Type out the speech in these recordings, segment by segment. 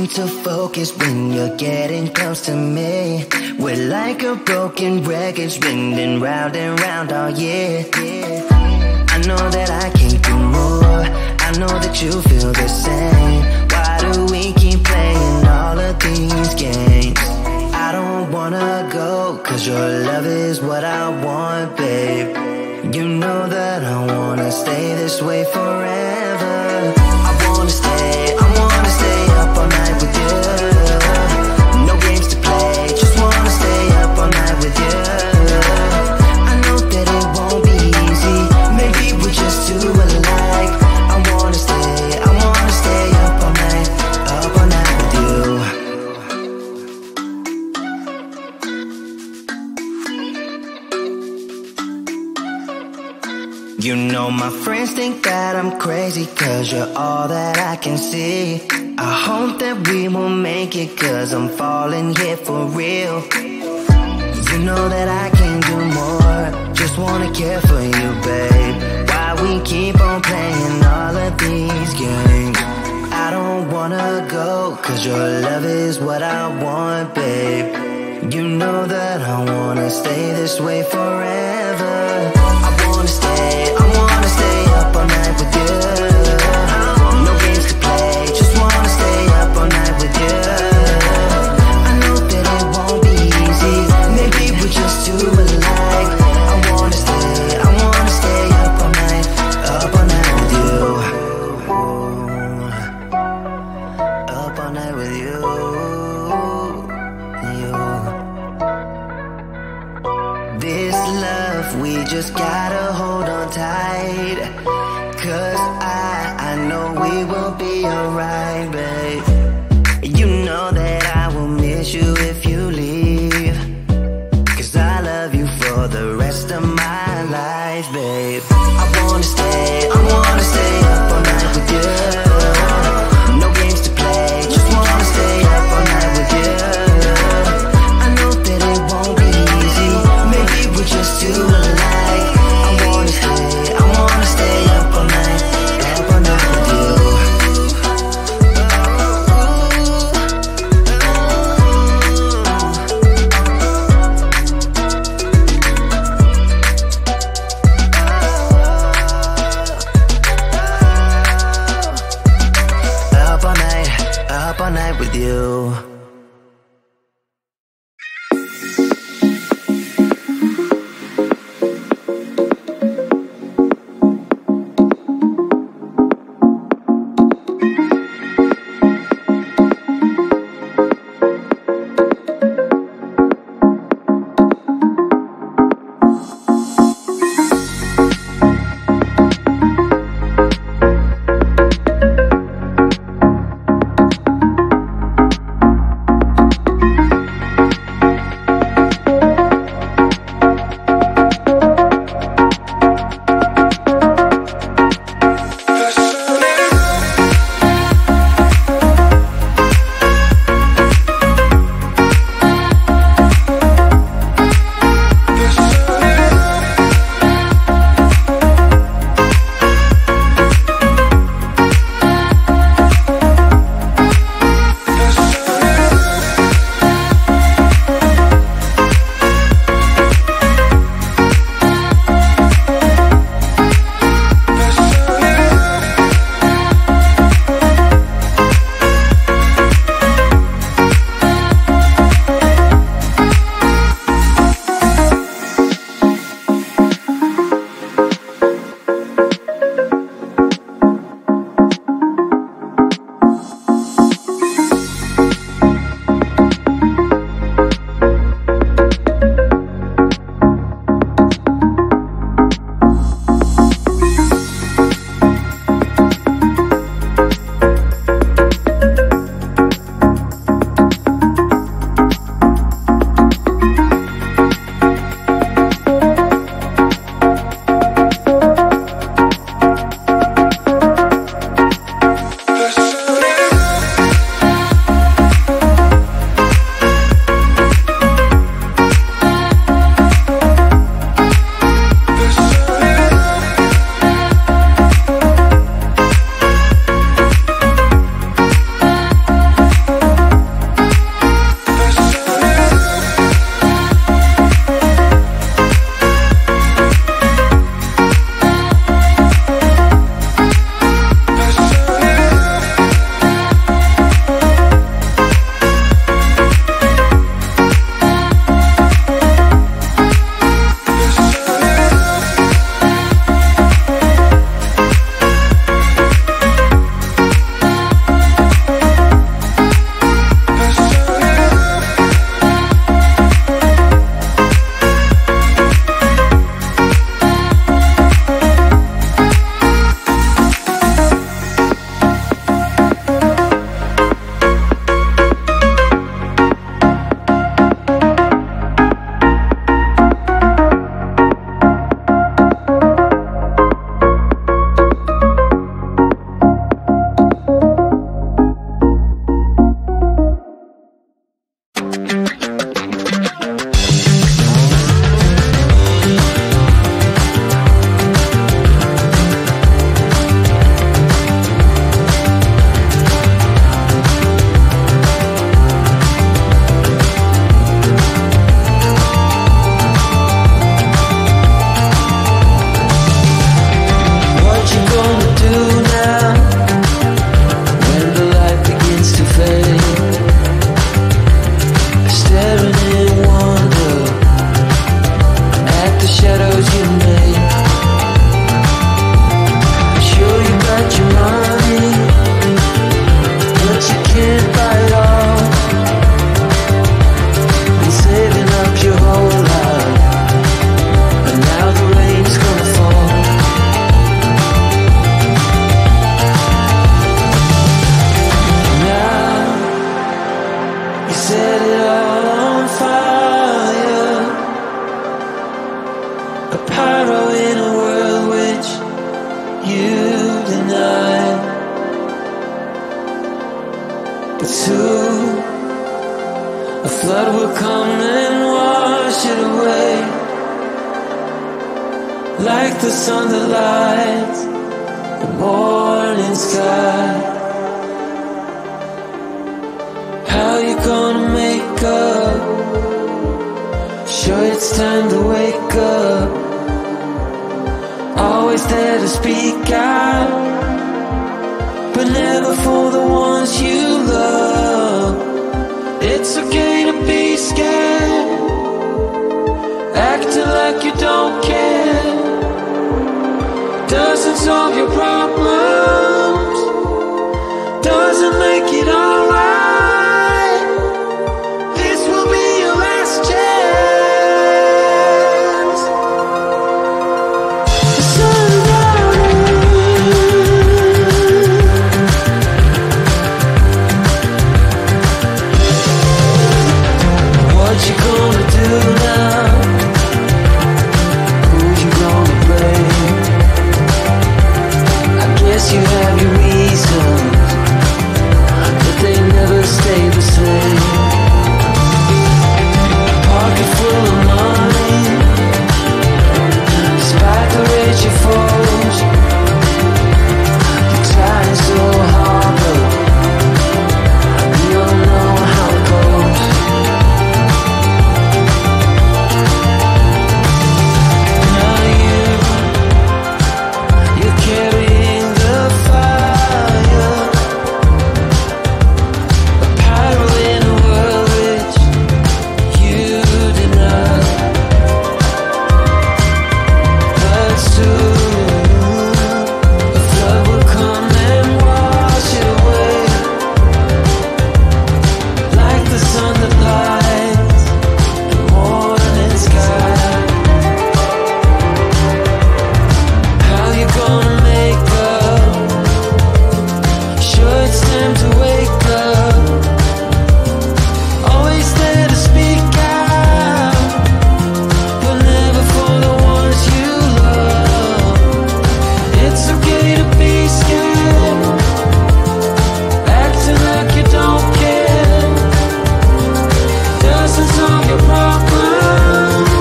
seem to focus when you're getting close to me. We're like a broken record spinning round and round all year. I know that I can't do more, I know that you feel the same. Why do we keep playing all of these games? I don't wanna go, cause your love is what I want, babe. You know that I wanna stay this way forever. I wanna stay up all night with you. No games to play, just wanna stay up all night with you. I know that it won't be easy, maybe we're just too alike. I wanna stay up all night with you. You know my friends think that I'm crazy, cause you're all that I can see. I hope that we will make it, cause I'm falling here for real. You know that I can't do more, just wanna care for you, babe. Why we keep on playing all of these games? I don't wanna go, cause your love is what I want, babe. You know that I wanna stay this way forever. I wanna stay up all night with you. No games to play, just wanna stay up all night with you. I know that it won't be easy, maybe we're just too alike. I wanna stay up all night with you. Up all night with you. This love, we just gotta hold on tight. Cause I know we will be alright, babe. You know that I will miss you if you leave, cause I love you for the rest of my life, babe. I wanna stay up all night with you. No games to play, just wanna stay up all night with you. I know that it won't be easy, maybe we're just too alike. I wanna stay up all night with you. set it all on fire. A pyro in a world which you deny. But soon a flood will come and wash it away, like the sun that lights the morning sky. How you gonna make up? Sure it's time to wake up. Always there to speak out, but never for the ones you love. It's okay to be scared, acting like you don't care. Doesn't solve your problems, doesn't make it alright. This will be your last chance. What you gonna do now? Who you gonna blame? I guess you have your reasons, but they never stay the same. Pocket full of money, despite the rage you forge. You're trying so hard, but we all know how it goes. Now you're carrying the fire, a pyro in a world which you deny. But soon a flood will come and wash it away, like the sun that lights the morning sky. How you gonna make up? Sure it's time to wake up. Always there to speak out, but never for the ones you love. It's okay to be scared, acting like you don't care. Doesn't solve your problems,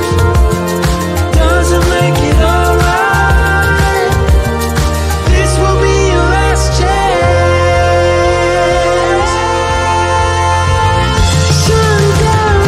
doesn't make it alright. This will be your last chance. Sundown.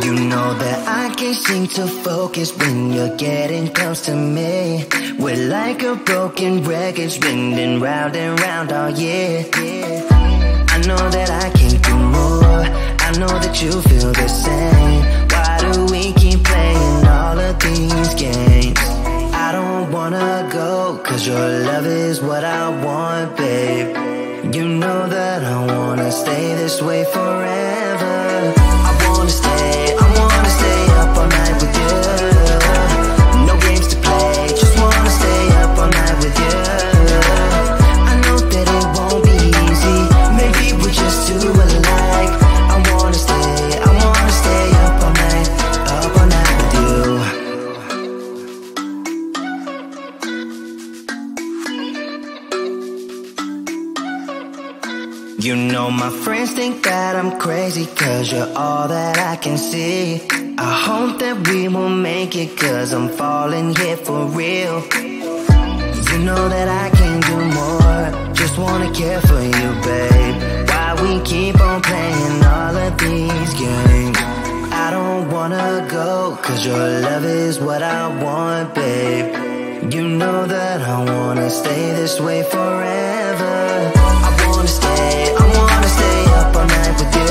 You know that I can't seem to focus when you're getting close to me. We're like a broken record spinning round and round all year. I know that I can do more, I know that you feel the same. Why do we keep playing all of these games? I don't wanna go, cause your love is what I want, babe. You know that I wanna stay this way forever. I wanna stay up all night with you. No games to play, just wanna stay up all night with you. I know that it won't be easy, maybe we're just too alike. I wanna stay up all night with you. You know All my friends think that I'm crazy, cause you're all that I can see. I hope that we will make it, cause I'm falling here for real. You know that I can do more, just wanna care for you, babe. Why we keep on playing all of these games? I don't wanna go, cause your love is what I want, babe. You know that I wanna stay this way forever. I wanna stay up all night with you.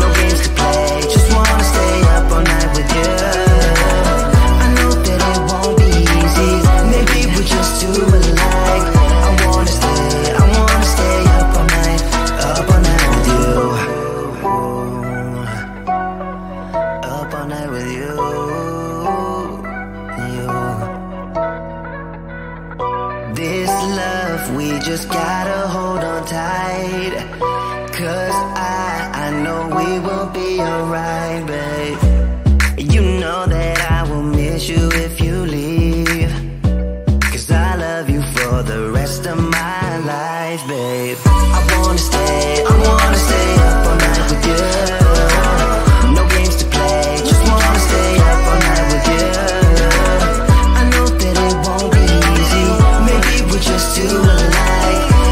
No games to play, just wanna stay up all night with you. I know that it won't be easy, maybe we're just too alike. I wanna stay up all night with you. Up all night with you. This love, we just gotta hold on tight, cause I know we will be alright, babe. You know that I will miss you if you leave, cause I love you for the rest of my life, babe. I wanna stay up all night with you. No games to play, just wanna stay up all night with you. I know that it won't be easy, maybe we're just too alike.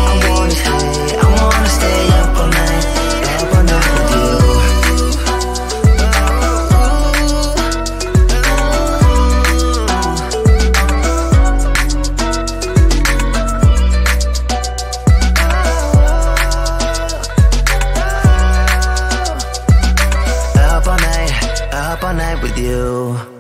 I wanna stay up all night with you. Up all night with you.